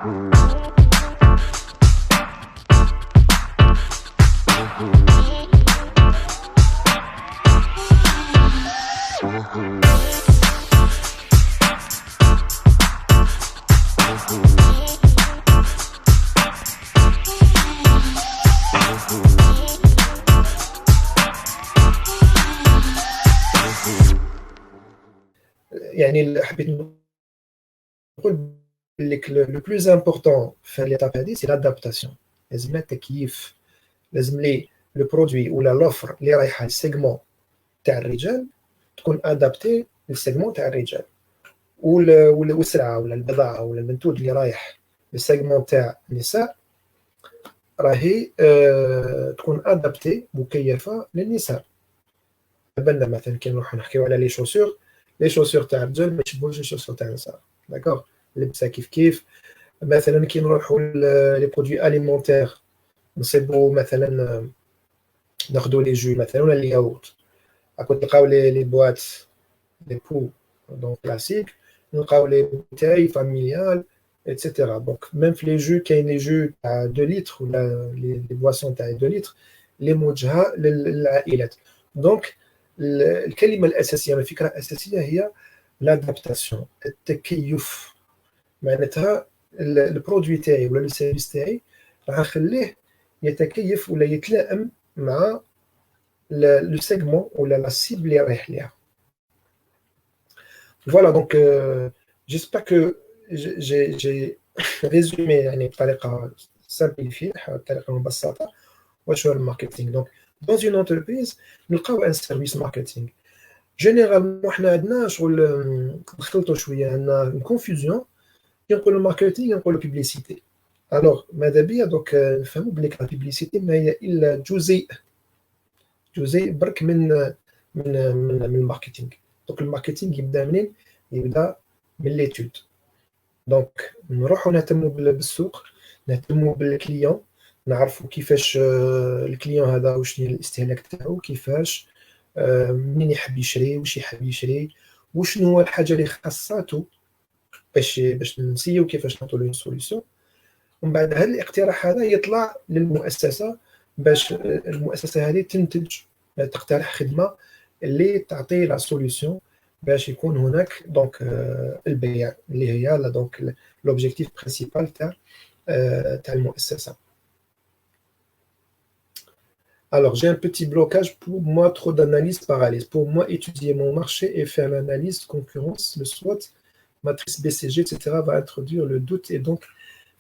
يعني حبيت نقول لك لو بلوز امبورطون في ليتاب هذه سي لادابتاسيون. لازم التكييف، لازم لي لو برودوي ولا لوفر اللي رايحه للسيغمون تاع الرجال تكون ادابتي للسيغمون تاع الرجال، والسلعه ولا البضاعه ولا المنتوج اللي رايح للسيغمون تاع النساء راهي تكون ادابتي مكيفه للنساء. بالنا مثلا كي نروحو نحكيو على لي شوسور تاع الرجال ما يشبهوش لي شوسور تاع النساء، داكوغ، لبسه كيف مثلا كي نروحو لي برودوي اليمونتير نصيبو مثلا ناخدو لي جو مثلا ولا لي ياغورت، راكو تلقاو لي بواط لي بو دونك كلاسيك، نلقاو لي بوتاي فاميليال ايتترا. دونك ميم في لي جو كاين لي جو تاع 2 لتر ولا لي بواسون تاع 2 لتر اللي موجهه للعائلات. دونك الكلمه الاساسيه، الفكره الاساسيه هي لادابتاسيون، التكيف. معناتها البرودوي تاعي ولا السيرفيس تاعي راح نخليه يتكيف ولا يتلائم مع لو سيغمون ولا لا سيبل اللي رايح ليها. فوالا دونك جيسبر كو جي ريزومي يعني بطريقه سامبليفي، بطريقه مبسطه واش هو الماركتينغ. دونك dans une entreprise نلقاو ان سيرفيس ماركتينغ. جينيرالمون حنا عندنا شغل نخلطوا شويه، عندنا كونفوزيون كي نقولوا ماركتينغ نقولوا بيبليسيتي. الوغ ماذا بيا دوك نفهموا بلي لا بيبليسيتي ما هي الا جزء برك من الماركتينغ. دونك الماركتينغ يبدا منين؟ يبدا من ليتود. دونك نروحوا نهتموا بالسوق، نهتموا بالكليون، نعرفوا كيفاش الكليون هذا وشنو الاستهلاك تاعو، كيفاش منين يحب يشري، واش يحب يشري، وشنو هو الحاجه اللي خاصاتو باش نسيو كيفاش نعطوا له سوليسيون. ومن بعد هذا الاقتراح هذا يطلع للمؤسسه باش المؤسسه هذه تنتج، تقترح خدمه اللي تعطي لا سوليسيون باش يكون هناك دونك البيع اللي هي لا دونك لوبجيكتيف برينسيبال تاع المؤسسه. Alors, j'ai un petit blocage pour moi, trop d'analyse paralyse. Pour moi, étudier mon marché et faire l'analyse concurrence, le SWOT, matrice BCG, etc., va introduire le doute et donc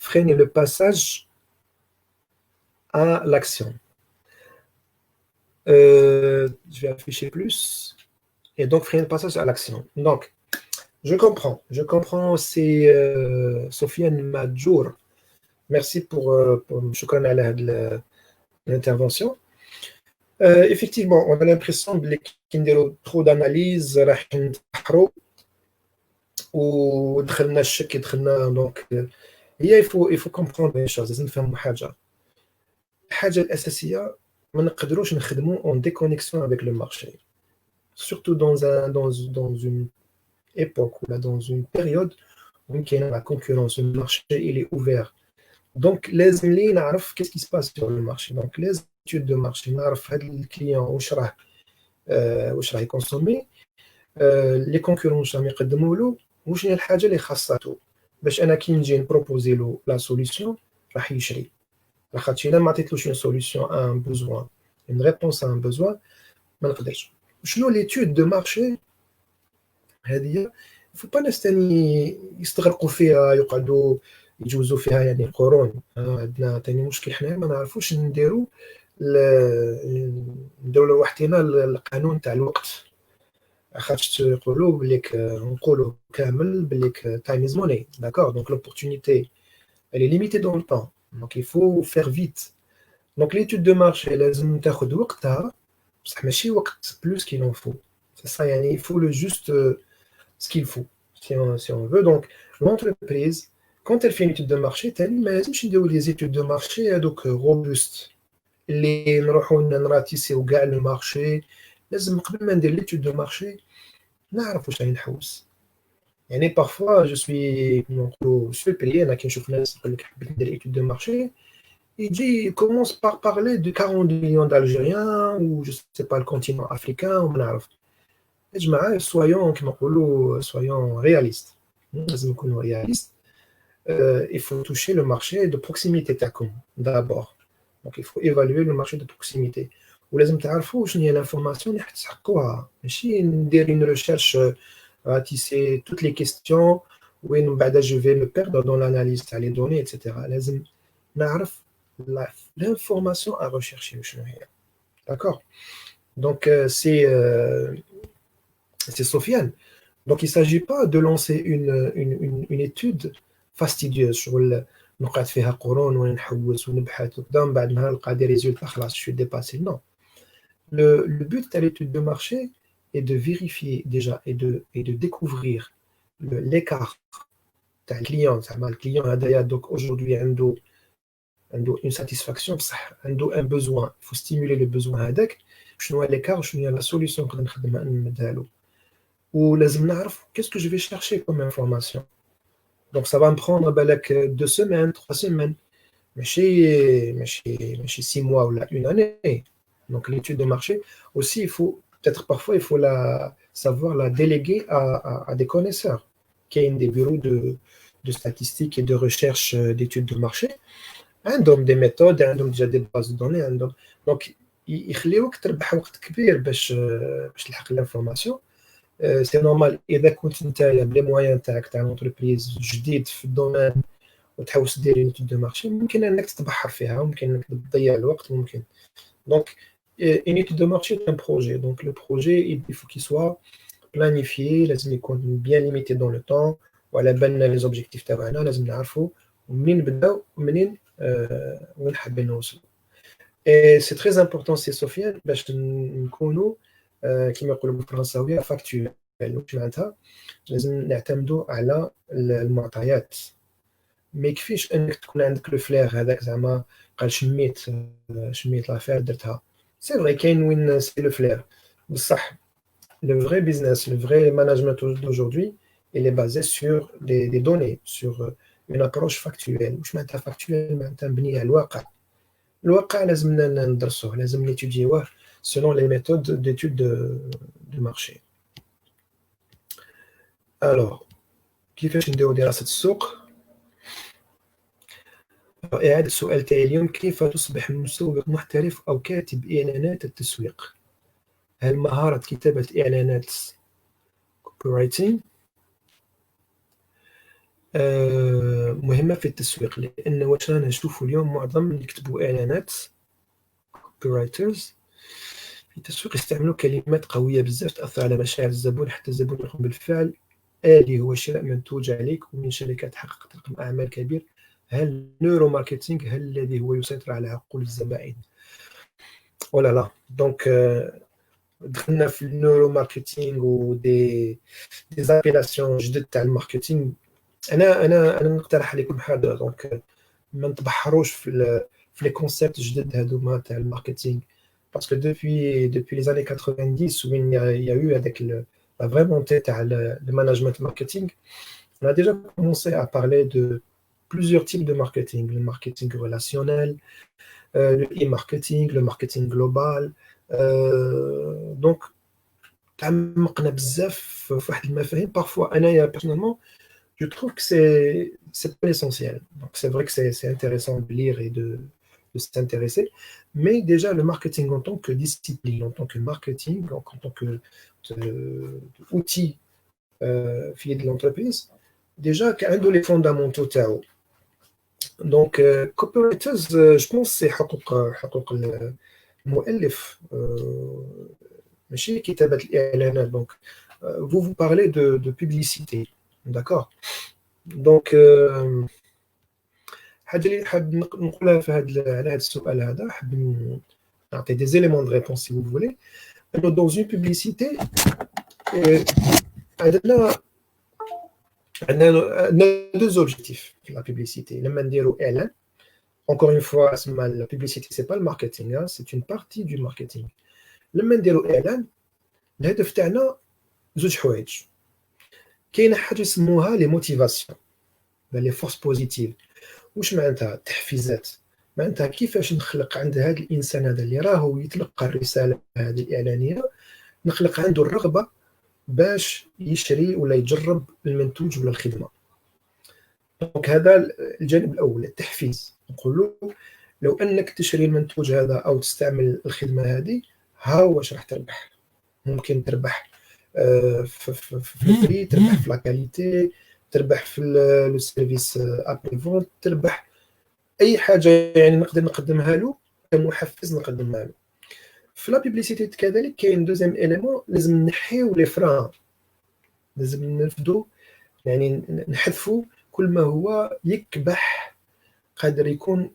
freiner le passage à l'action. Je vais afficher plus. Et donc, freiner le passage à l'action. Donc, je comprends. C'est Sofiane Madjour. Merci pour shukran ala l'intervention. Effectivement, on a l'impression qu'ils ont trop d'analyse, ودخلنا الشك دخلنا دونك هي il faut comprendre les choses. لازم نفهموا الحاجة الأساسية ما نقدروش نخدموا en déconnexion avec le marché, surtout dans une époque ou là dans une période où il y a la concurrence, le marché il est ouvert. Donc لازم لي نعرف qu'est-ce qui se passe sur le marché. Donc les études de marché نعرف هذا الكليون واش راه يكونسومي، لي كونكورون واش راهم يقدموا له، وشنو هي الحاجه اللي خاصاتو باش انا كي نجي نبروبوزي له لا سوليسيون راح يشري. لاخاطش الا ما عطيتلوش اون سوليسيون ان بوزوان، اون ريبونس ان بوزوان، ما نقدرش. شنو ليتود دو مارشي هذه؟ فو با ناس تاني يستغرقوا فيها يقعدوا يجوزوا فيها يعني قرون. عندنا تاني مشكل، حنا ما نعرفوش نديروا لوحدنا القانون تاع الوقت. خاطش يقولوا بليك نقولوا كامل بليك تايم از موني، داكور. دونك لوبورتونيتي elle est limitée dans le temps, donc il faut faire vite. Donc l'étude de marché لازم تاخذ وقتها، بصح ماشي وقت plus qu'il en faut. C'est ça, يعني il faut le juste ce qu'il faut si on veut. Donc l'entreprise quand elle fait une étude de marché تاني ما لازمش نديروا لي études de marché هذوك روبوست اللي نروحوا نراتيسيو كاع المارشي. لازم قبل ما ندير l'étude de marché نعرف واش راني نحوس. يعني parfois je suis surpris انا كي نشوف ناس يقول لك حبيت ندير étude de marché. Il commence par parler de 40 millions d'Algériens ou je sais pas le continent africain ou ما نعرف. يا جماعة soyons كما نقولوا soyons réalistes. لازم نكونوا réalistes. Il faut toucher le marché de proximité تاعكم d'abord. Donc il faut évaluer le marché de proximité. ولازم تعرفوا شنو هي l'information اللي حتسحقوها. ماشي ندير une recherche ratisser toutes les questions وين من بعد je vais me perdre dans l'analyse تاع les données etc. لازم نعرف l'information à rechercher شنو هي. D'accord. Donc c'est Sofiane. Donc il ne s'agit pas de lancer une étude fastidieuse sur نقعد فيها قرون ونحوس ونبحث وكذا من بعد نهار نلقى des résultats خلاص je suis dépassé. Non. Le but de l'étude de marché est de vérifier déjà et de découvrir l'écart تاع الكليون. زعما الكليون هذايا دوك aujourd'hui عنده une satisfaction بصح عنده un besoin. Il faut stimuler le besoin هذاك. شنو هو l'écart وشنو هي la solution نقدر نخدمها نمدها له. ولازم نعرف qu'est-ce que je vais chercher comme information. Donc ça va me prendre بالك 2 semaines 3 semaines ماشي 6 mois ou là, une année. Donc l'étude de marché aussi il faut peut-être parfois il faut savoir la déléguer à des connaisseurs qui ont des bureaux de statistiques et de recherche d'études de marché. عندهم des méthodes عندهم déjà des bases de données عندهم. Donc يخليوك تربح وقت كبير باش تلحق l'information. سي نورمال اذا كنت نتايا بلي موان تاعك تاع لونتربريز جديد في الدومين وتحوس دير ايتود دو مارشي ممكن انك تتبحر فيها وممكن انك تضيع الوقت ممكن. دونك une étude de marché est un projet. Donc le projet il faut qu'il soit planifié, لازم يكون bien limité dans le temps وعلى بالنا les objectifs تاعنا لازم نعرفوا ومنين نبداو ومنين وين حابين نوصلوا. Et c'est très important سي سفيان باش نكونوا كما يقولوا بالفرنساويه فاكتوال. واش معناتها لازم نعتمدوا على المعطيات. ما يكفيش انك تكون عندك لو فلير هذاك زعما قال شميت لافير درتها. سي فري كاين وين سي لو فلير بصح le vrai business, le vrai management d'aujourd'hui, il est basé sur des données, sur une approche factuelle. واش معناتها factuelle معناتها مبنيه على الواقع. الواقع لازم ندرسوه لازم نتيجيوه selon les méthodes d'étude de marché. Alors, كيفاش نديرو دراسة السوق؟ إعادة السؤال تاعي اليوم كيف تصبح مسوق محترف أو كاتب إعلانات التسويق؟ هل مهارة كتابة إعلانات copywriting مهمة في التسويق؟ لأن واش رانا نشوفو اليوم معظم اللي يكتبوا إعلانات copywriters في التسويق يستعملوا كلمات قوية بزاف تأثر على مشاعر الزبون حتى الزبون يقوم بالفعل آلي هو شراء منتوج عليك ومن شركات حققت رقم أعمال كبير. هل نيورو ماركتينغ هل الذي هو يسيطر على عقول الزبائن؟ ولا لا. دونك دخلنا في النيورو ماركتينغ ودي زابيلاسيون جدد تاع الماركتينغ. انا نقترح عليكم حاجه. دونك ما نتبحروش في لي كونسيبت جدد هذوما تاع الماركتينغ باسكو depuis les années 90 où il y a eu avec la vraie montée le management marketing, on a déjà commencé à parler de plusieurs types de marketing, le marketing relationnel, le e-marketing, le marketing global. Donc تعمقنا بزاف في واحد المفاهيم. Parfois انايا personnellement je trouve que c'est pas l'essentiel. Donc c'est vrai que c'est intéressant de lire et de s'intéresser, mais déjà le marketing en tant que discipline, en tant que marketing, en tant que outil في de l'entreprise, déjà عنده les fondamentaux تاعو. Donc copywriters je pense c'est حقوق المؤلف ماشي كتابة الإعلانات. Donc vous parlez de publicité, d'accord. Donc حاجه اللي حاب نقولها في على هذا السؤال هذا حاب نعطي des éléments de réponse si vous voulez. انه dans une publicité عندنا deux objectifs في la publicité. لما نديروا اعلان encore une fois la publicité c'est pas le marketing, hein, c'est une partie du marketing. لما نديروا اعلان الهدف تاعنا زوج حوايج. كاينه حاجه يسموها لي موتيفاسيون لي فورس بوزيتيف. واش معناتها التحفيزات؟ معناتها كيفاش نخلق عند هذا الانسان هذا اللي راهو يتلقى الرساله هذه الاعلانيه، نخلق عنده الرغبه باش يشري ولا يجرب المنتوج ولا الخدمه. دونك هذا الجانب الاول، التحفيز. نقول له لو انك تشري المنتوج هذا او تستعمل الخدمه هذه، ها واش راح تربح. ممكن تربح في البري، تربح في لا كاليتي، تربح في لو سيرفيس ابري فونت، تربح اي حاجه يعني نقدر نقدمها له كمحفز نقدمها له. في لا بيبليسيتي كذلك كاين دوزيام اليمون، لازم نحيو لي فران، لازم نرفدو يعني نحذفوا كل ما هو يكبح، قادر يكون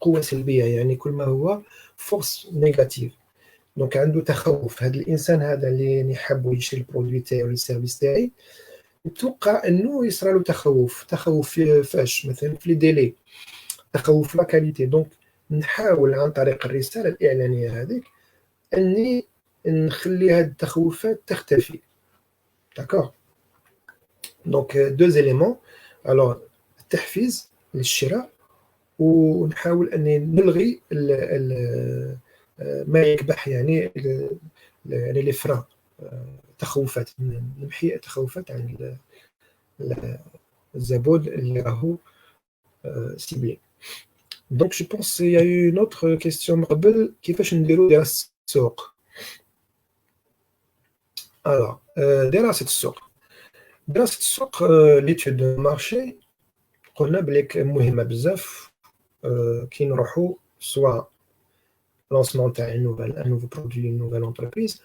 قوه سلبيه، يعني كل ما هو فورس نيجاتيف. دونك عنده تخوف، هذا الانسان هذا اللي حاب يشري البرودوي تاعي ولا السيرفيس تاعي، نتوقع انه يصرى له تخوف فاش مثلا في لي ديلي، تخوف لا كاليتي. دونك نحاول عن طريق الرساله الاعلانيه هذيك اني نخلي هاد التخوفات تختفي. داكوغ. دونك دو زيليمون، الوغ التحفيز للشراء، ونحاول اني نلغي ما يكبح يعني يعني لي فران، تخوفات، نمحي التخوفات عن الزبون اللي راهو ciblé. Donc je pense qu'il y a eu une autre question من قبل، كيفاش نديرو دراسة السوق. alors دراسة السوق، دراسة السوق l'étude de marché قلنا بليك مهمة بزاف كي نروحو سوا lancement تاع un nouveau produit, une nouvelle entreprise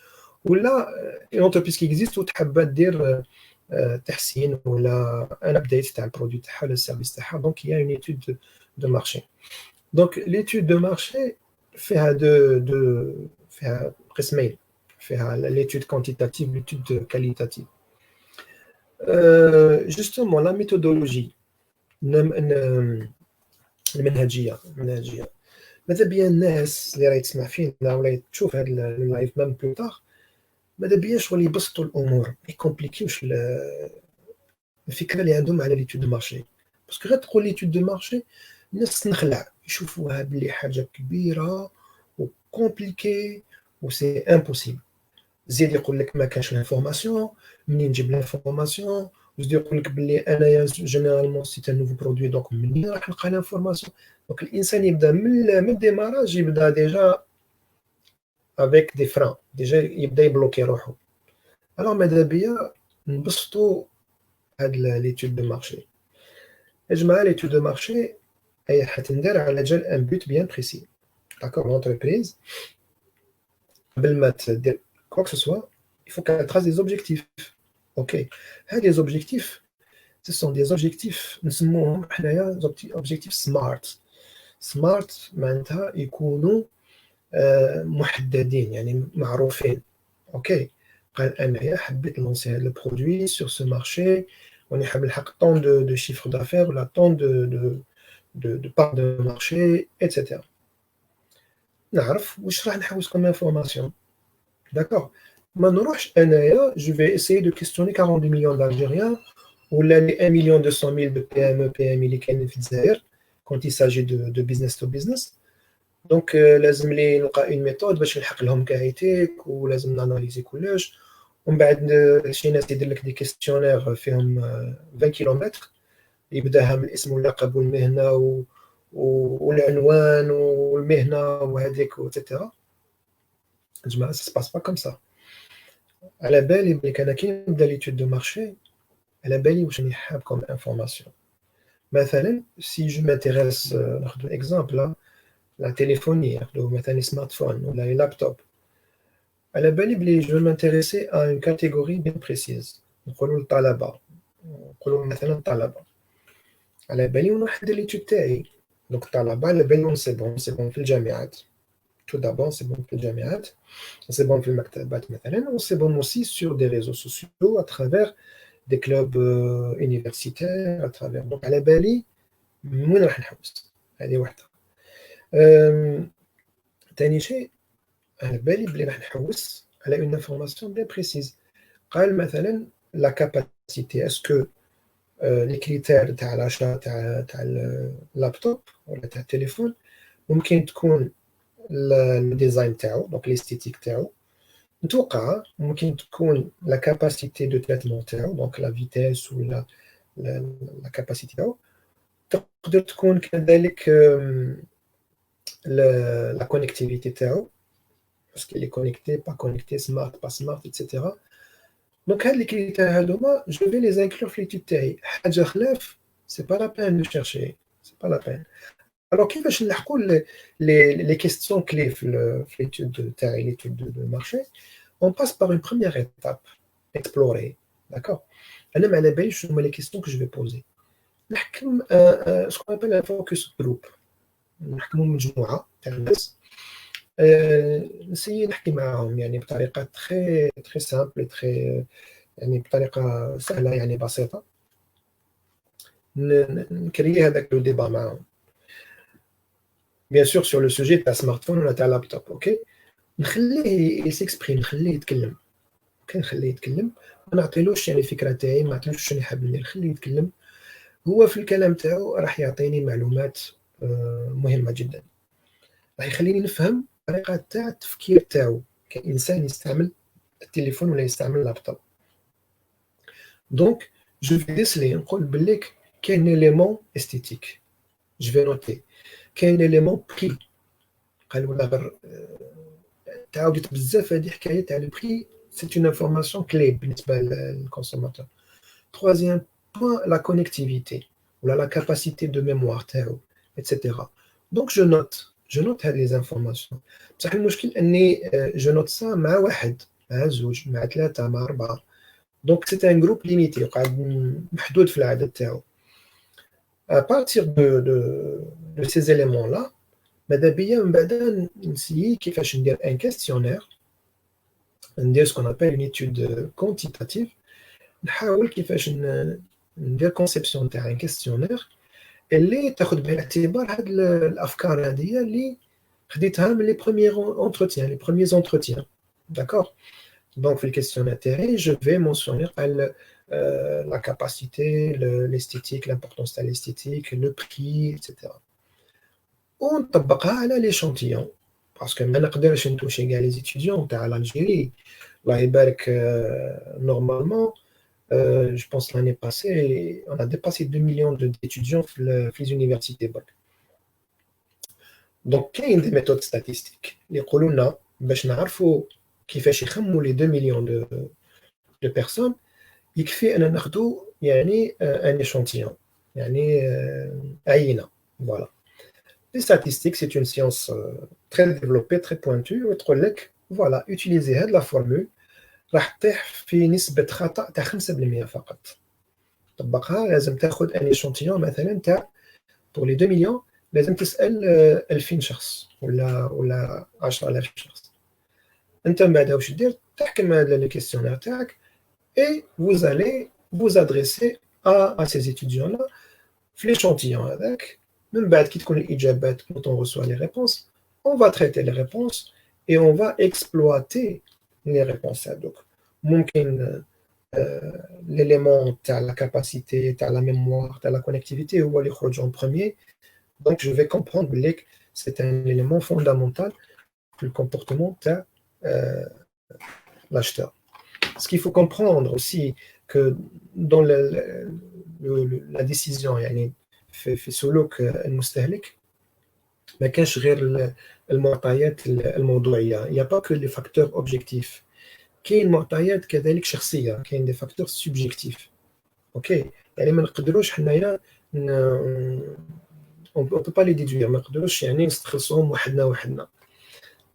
ولا une entreprise qui existe وتحب دير تحسين ولا un update تاع البرودوي تاعها ولا السيرفيس تاعها. donc il y a une étude de marché. Donc l'étude de marché فيها فيها قسمين، فيها l'étude quantitative l'étude qualitative. justement la méthodologie المنهجيه ماذا بيا الناس اللي راهي تسمع فينا ولا تشوف هذا اللايف ميم بلو تار، ماذا بيا شغل يبسطوا الامور، ما يكومبليكيوش الفكره اللي عندهم على ليتود دو مارشي. باسكو غير تقول ليتود دو مارشي الناس تنخلع، يشوفوها بلي حاجه كبيره وكومبليكي وسي امبوسيبل. زيد يقول لك ما كانش لانفورماسيون، منين نجيب لانفورماسيون، وزيد يقول لك بلي انايا جينيرالمون سيت ان نوفو برودوي دونك منين راح نلقى لانفورماسيون. دونك الانسان يبدا من الديماراج، يبدا ديجا افيك دي فران، ديجا يبدا يبلوكي روحو. الوغ ماذا بيا نبسطو هاد ليتود دو مارشي. يا جماعه ليتود دو مارشي هي حتندار على جال ان بوت بيان بريسي. داكور لونتربريز قبل ما تدير كوا كو سوا il faut qu'elle trace des objectifs. ok هاد les objectifs ce sont des objectifs نسموهم حنايا objectifs smart معناتها يكونوا محددين يعني معروفين. اوكي قال انايا حبيت لونسي هذا البرودوي سور سو مارشي وني حاب نحقق طون دو شيفر دافير ولا طون دو بار دو مارشي ايتترا. نعرف واش راح نحوس كوم انفورماسيون. داكور ما نروحش انايا جو في اسيي دو كيستيوني 42 مليون d'Algériens ولا لي 1 مليون 200 ميل دو بي ام بي ام اللي كاينين في الجزائر كونت يساجي دو بيزنس تو بيزنس. دونك لازم لي نلقى اون ميثود باش نحق لهم كايتيك ولازم ناناليزي كلش. ومن بعد شي ناس يدير لك دي كيستيونير فيهم 20 كيلومتر، يبداها من الاسم واللقب والمهنه والعنوان والمهنه وهذيك وتترا. جماعه سا سباس با كوم سا. على بالي بلي انا كي نبدا ليتود دو مارشي على بالي واش راني حاب كوم انفورماسيون. مثلا سي جو مانتيريس ناخذ اكزامبل لا تليفوني، ناخذ مثلا سمارت فون ولا لي لابتوب، على بالي بلي جو مانتيريسي ا اون كاتيجوري بيان بريسيز. نقولوا الطلبه، نقولوا مثلا الطلبه، على بالي ونروح ندير ليتود تاعي. دونك الطلبه على بالي سي بون في الجامعات، تو دابور سي بون في الجامعات، سي بون في المكتبات مثلا، وسي بون اوسي سور دي ريزو سوسيو اترافير دي كلوب يونيفرسيتير اترافير. دونك على بالي من وين راح نحوس، هذه وحده. ثاني شيء على بالي بلي راح نحوس على اون انفورماسيون بيان بريسيز. قال مثلا لا capacité. Est-ce que les critères de l'achat de laptop ou de téléphone ممكن تكون le design تاعو donc l'esthétique تاعو نتوقع ممكن تكون la capacité de traitement تاعو donc la vitesse ou la capacité تاعو تقدر تكون كذلك la connectivité تاعو parce qu'il est connecté pas connecté smart pas smart etc. Donc هاد les critères هادوما je vais les inclure في l'étude تاعي حاجة خلاف c'est pas la peine de chercher c'est pas la peine. Alors كيفاش نلحقوا les questions clés في l'étude تاعي l'étude de marché. On passe par une première étape explorer d'accord. أنا ما على باليش شنو هما les questions que je vais poser. نحكم ce qu'on appelle un focus group نحكموا مجموعة تاع الناس نسيي نحكي معاهم يعني بطريقة très simple très يعني بطريقة سهلة يعني بسيطة نكري هذاك لو ديبا معاهم bien sûr sur le sujet تاع سمارتفون ولا تاع لابتوب اوكي نخليه يسكسبريم نخليه يتكلم نخليه يتكلم ما نعطيلوش يعني الفكرة تاعي ما نعطيلوش شنو حاب ندير نخليه يتكلم هو في الكلام تاعو راح يعطيني معلومات مهمة جدا راح يخليني نفهم الطريقة تاع التفكير تاعو كإنسان يستعمل التليفون ولا يستعمل اللابتوب دونك جو في ديسلي نقول بليك كاين إليمون استيتيك جو في نوتي كاين إليمون بري قال ولا غير تعاودت بزاف هذه حكاية تاع البري سي اون انفورماسيون كلي بالنسبة للكونسوماتور troisième point la connectivité ou la capacité de mémoire تاعو etc. donc je note هذه les informations بصح المشكل اني je note ça مع واحد مع زوج مع ثلاثة مع أربعة donc c'est un groupe limité قاعد محدود في العدد تاعو à partir de ces éléments là ماذا بيا من بعد نسيي كيفاش ندير un questionnaire ندير ce qu'on appelle une étude quantitative نحاول كيفاش ندير كونسيبسيون تاع ان كيستيونير اللي تاخذ بعين الاعتبار هاد الافكار هذه اللي خديتها من لي بروميير انتروتيان داكور دونك في الكيستيونير تاعي جو في مونسيونير la capacité l'esthétique l'importance تاع l'esthétique le prix etc. ونطبقها على ليشانتيون باسكو ما نقدرش نتوشي كاع لي زيتيديون تاع الجيري الله يبارك نورمالمون je pense l'année passée, on a dépassé 2 millions d'étudiants dans les universités. Donc, il y a des méthodes statistiques. Les colonnes, باش نعرفوا كيفاش يخموا les 2 millions de personnes, يكفي أن ناخذوا يعني un échantillon, يعني عينة. Voilà. Les statistiques, c'est une science très développée, très pointue. وتقول لك, voilà, utilisez هذه la formule. راح تطيح في نسبة خطأ تاع 5% فقط. طبقها لازم تاخذ ان ايشونتيون مثلا تاع pour les 2 millions لازم تسأل 2000 شخص ولا 10000 شخص. انت من بعد واش دير تحكم هذا لي كيسيونير تاعك et vous allez vous adresser à ces étudiants là في l'échantillon هذاك من بعد كي تكون الإجابات quand on reçoit les réponses on va traiter les réponses et on va exploiter les réponses هذوك ممكن l'élément تاع la capacité تاع la mémoire تاع la connectivité هو اللي يخرج en premier donc je vais comprendre que c'est un élément fondamental في le comportement تاع l'acheteur. Ce qu'il faut comprendre aussi que dans la décision يعني في سلوك المستهلك ما كانش غير المعطيات الموضوعية il n'y a pas que les facteurs objectifs كاين معطيات كذلك شخصيه كاين دي فاكتور سوبجيكتيف اوكي يعني ما نقدروش حنايا on peut pas les déduire ما نقدروش يعني نستخلصوهم وحدنا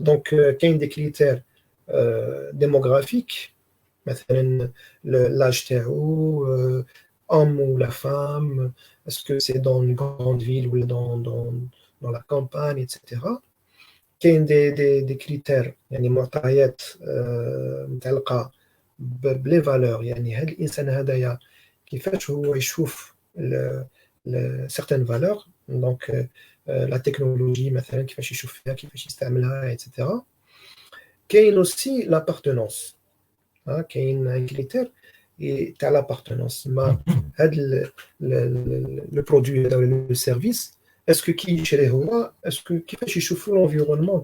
دونك كاين دي كريتير ديموغرافيك مثلا لاج تاعو homme ou la femme est-ce que c'est dans une grande ville ou dans la campagne etc. كاين دي كريتير يعني معطيات متعلقه بلي فالور يعني هذا الانسان هذايا كيفاش هو يشوف سيغتان فالور دونك لا تكنولوجي مثلا كيفاش يشوف فيها كيفاش يستعملها ايتترا كاين اوسي لابارتونونس كاين ان كريتير et tu as l'appartenance. Mais le produit, le service, est-ce que qui chez est-ce que qui fait chauffer l'environnement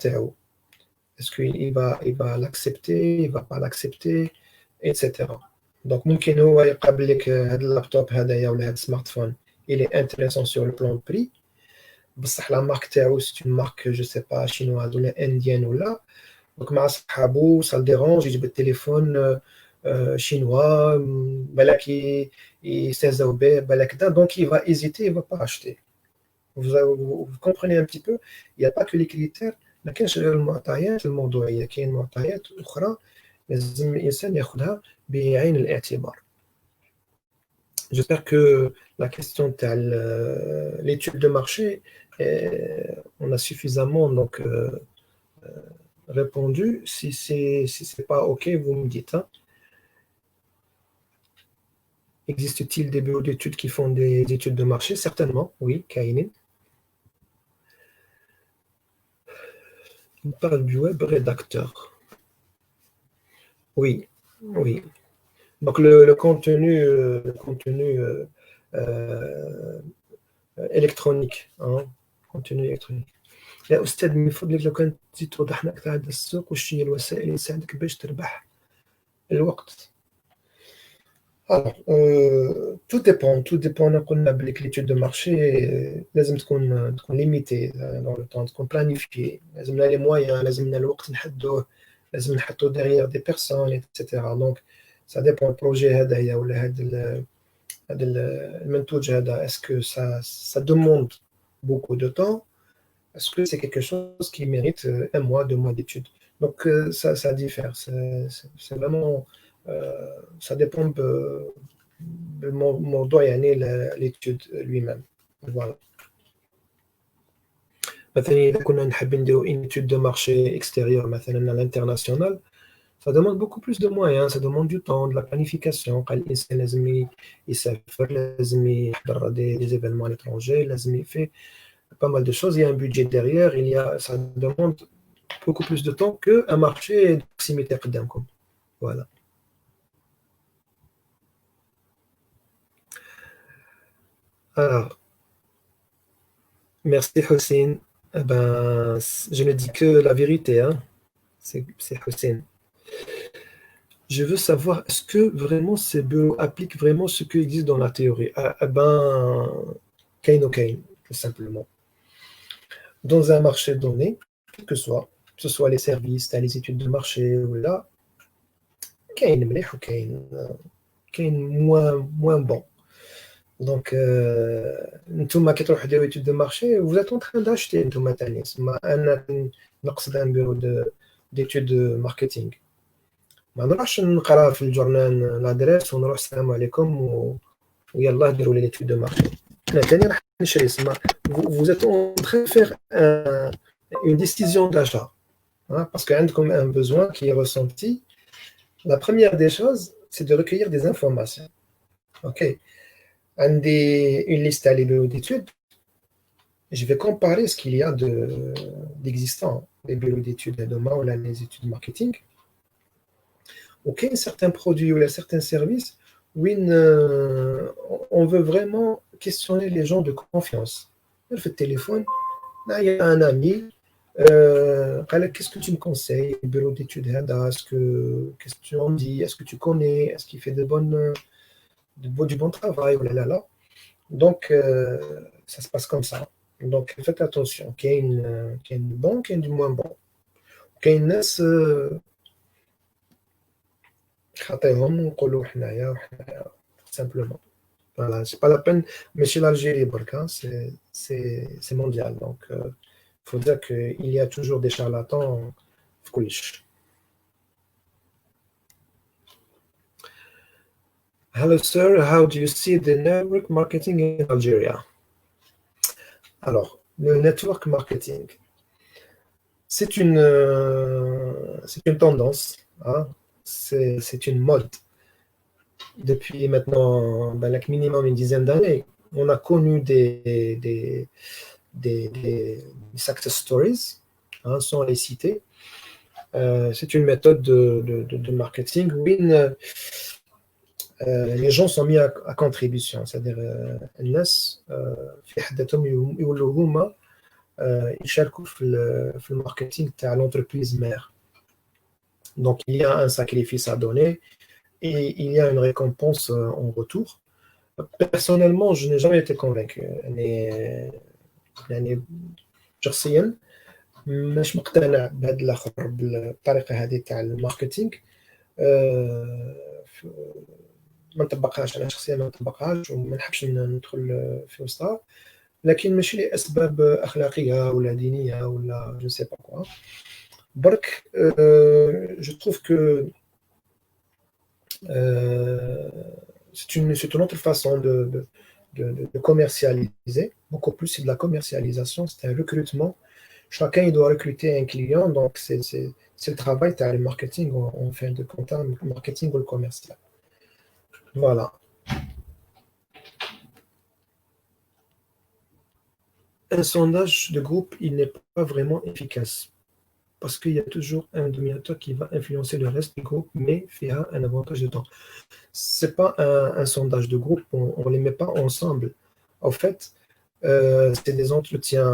est-ce qu'il va l'accepter, il va pas l'accepter, etc. Donc, ممكن هو يقابل لك هذا اللابتوب هذايا ولا هذا السمارت فون il est intéressant sur le plan de prix بصح la marque تاعو c'est une marque je sais pas chinoise ولا indienne ولا donc مع صحابو ça le dérange يجيب التليفون chinois بالك يستهزئوا به بالك كذا donc il va hésiter il va pas acheter vous comprenez un petit peu il n'y a pas que les critères ما كاينش غير المعطيات الموضوعيه كاين معطيات اخرى لازم الانسان ياخذها بعين الاعتبار. J'espère que la question de l'étude de marché, on a suffisamment donc, répondu. Si c'est pas OK, vous me dites. Hein. Existe-t-il des bureaux d'études qui font des études de marché? Certainement, oui, Kainin. On parle du web rédacteur. Oui, oui. Donc le contenu, électronique, hein, contenu électronique. يا أستاذ من فضلك لو كانت تزيد توضح لنا أكثر عن السوق وش هي الوسائل اللي تساعدك باش تربح الوقت. Alors, tout dépend قلنا بليك l'étude de marché لازم تكون limitée dans le temps تكون planifiée لازم لنا les moyens لازم لنا الوقت نحدوه لازم نحطو derrière des personnes etc. donc ça dépend البروجي هذايا ولا هذا المنتوج هذا est-ce que ça demande beaucoup de temps. Est-ce que c'est quelque chose qui mérite un mois, 2 mois d'études? Donc, ça diffère. C'est vraiment. Ça dépend de mon doyen l'étude lui-même. Voilà. مثلا إذا كنا نحب نديرو une étude de marché extérieure مثلا à l'international, ça demande beaucoup plus de moyens, ça demande du temps, de la planification. قال الإنسان لازم يسافر, لازم يحضر des événements à l'étranger, لازم يفي pas mal de choses, il y a un budget derrière, ça demande beaucoup plus de temps qu'un marché de proximité. Voilà. Alors, merci Hossein. Eh ben, je ne dis que la vérité, hein. C'est Hossein. Je veux savoir, est-ce que vraiment ces bureaux appliquent vraiment ce qui existe dans la théorie? Eh ben, Kain ou Kain, tout simplement. Dans un marché donné, quel que ce soit les services, les études de marché, ou là, Kain مليح ou Kain moins bon. Donc, نتوما كي تروحوا ديروا étude de marché, vous êtes en train d'acheter نتوما تاني. أنا نقصد un bureau d'études marketing. ما نروحش نقرا في الجورنال لادريس ونروح السلام عليكم ويلا ديروا لي l'étude de marché. أنا تاني راح نشري. Vous êtes en train de faire une décision d'achat. Hein, parce qu'عندكم un besoin qui est ressenti. La première des choses, c'est de recueillir des informations. OK. Une liste à bureaux d'études. Je vais comparer ce qu'il y a d'existant, les bureaux d'études de demain ou les études marketing. OK, certains produits ou certains services où on veut vraiment questionner les gens de confiance. Le téléphone, là, il y a un ami. Qu'est-ce que tu me conseilles? Le bureau d'études, qu'est-ce que tu en dis? Est-ce que tu connais? Est-ce qu'il fait du bon travail? Oh là là là. Donc, ça se passe comme ça. Donc, faites attention. Qu'il y ait du bon, qu'il y ait du moins bon. Qu'il y ait une ناس خاطيهم ونقولوا حنايا simplement. Voilà, c'est pas la peine, mais chez l'Algérie, c'est mondial. Donc, il faut dire qu'il y a toujours des charlatans. Hello, sir. How do you see the network marketing in Algeria? Alors, le network marketing, c'est une tendance, hein? C'est une mode. Depuis maintenant minimum une dizaine d'années, on a connu des success stories, hein, sans les citer. C'est une méthode de marketing où les gens sont mis à contribution, c'est-à-dire الناس في حدتهم يولوا هما يشاركوا في الماركتينغ تاع l'entreprise mère. Donc il y a un sacrifice à donner et il y a une récompense en retour. Personnellement, je n'ai jamais été convaincu. يعني شخصيا مش مقتنع بهذا الاخر بالطريقه هذه تاع الماركتينغ. ما نطبقهاش انا شخصيا، ما نطبقهاش وما نحبش ندخل في وسطها، لكن ماشي لاسباب اخلاقيه ولا دينيه ولا جو سي با كوا. برك جو تروف كو c'est une autre façon de commercialiser, beaucoup plus c'est de la commercialisation, c'est un recrutement. Chacun il doit recruter un client, donc c'est le travail de le marketing en fin de compte, le marketing ou le commercial. Voilà. Un sondage de groupe, il n'est pas vraiment efficace parce qu'il y a toujours un dominateur qui va influencer le reste du groupe, mais fait un avantage de temps. C'est pas un sondage de groupe, on les met pas ensemble. En fait, c'est des entretiens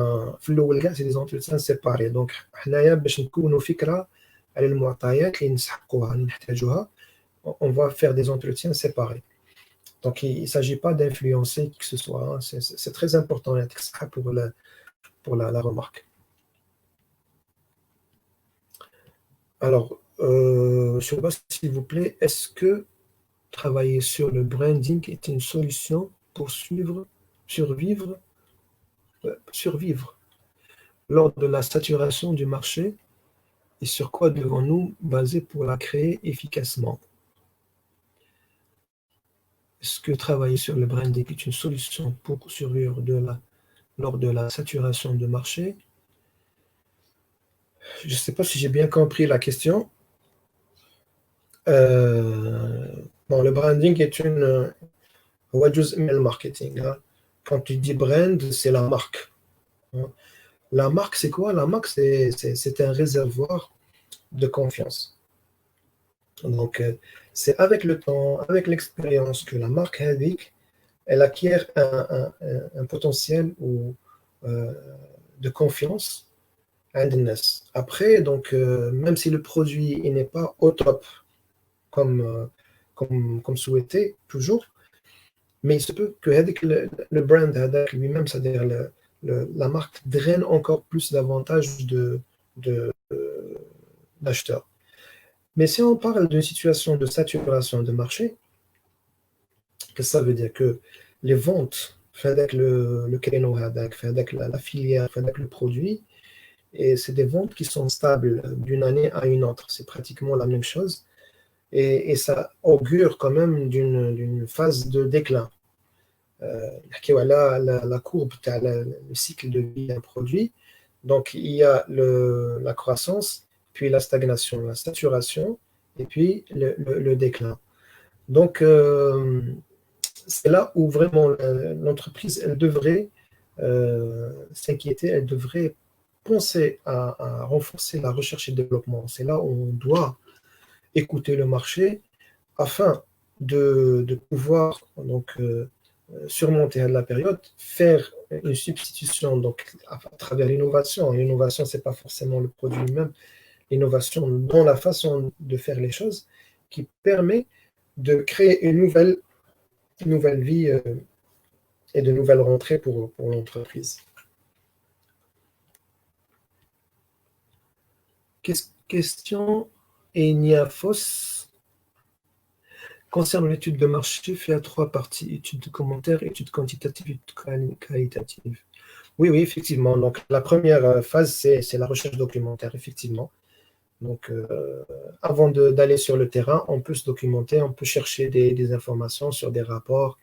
c'est des entretiens séparés. Donc حنايا باش نكونوا فكرة على المعطيات اللي نسحقوها اللي نحتاجوها, on va faire des entretiens séparés. Donc il ne s'agit pas d'influencer qui que ce soit, hein. C'est très important pour la remarque. Alors, s'il vous plaît, est-ce que travailler sur le branding est une solution pour survivre lors de la saturation du marché, et sur quoi devons-nous baser pour la créer efficacement? Est-ce que travailler sur le branding est une solution pour survivre lors de la saturation du marché? Je ne sais pas si j'ai bien compris la question. Bon, le branding est هو جزء من الماركتينغ, hein. Quand tu dis brand, c'est la marque, hein. La marque, c'est quoi? La marque, c'est un réservoir de confiance. Donc, c'est avec le temps, avec l'expérience que la marque indique, elle acquiert un potentiel de confiance. Après, donc, même si le produit il n'est pas au top comme souhaité, toujours, mais il se peut que le brand lui-même, c'est-à-dire la marque, draine encore plus davantage d'acheteurs. Mais si on parle d'une situation de saturation de marché, que ça veut dire que les ventes, avec le créneau, avec la filière, avec le produit, et c'est des ventes qui sont stables d'une année à une autre. C'est pratiquement la même chose. Et ça augure quand même d'une phase de déclin. La courbe, le cycle de vie d'un produit. Donc, il y a la croissance, puis la stagnation, la saturation, et puis le déclin. Donc, c'est là où vraiment l'entreprise, elle devrait s'inquiéter, elle devrait penser à renforcer la recherche et le développement. C'est là où on doit écouter le marché afin de pouvoir donc surmonter la période, faire une substitution donc à travers l'innovation. L'innovation, c'est pas forcément le produit lui-même, l'innovation dans la façon de faire les choses qui permet de créer une nouvelle vie et de nouvelles rentrées pour l'entreprise. Question Eniafos concerne l'étude de marché fait à 3 parties, étude de commentaires, étude quantitative, étude qualitative. Oui, effectivement. Donc, la première phase, c'est la recherche documentaire, effectivement. Donc, avant d'aller sur le terrain, on peut se documenter, on peut chercher des informations sur des rapports.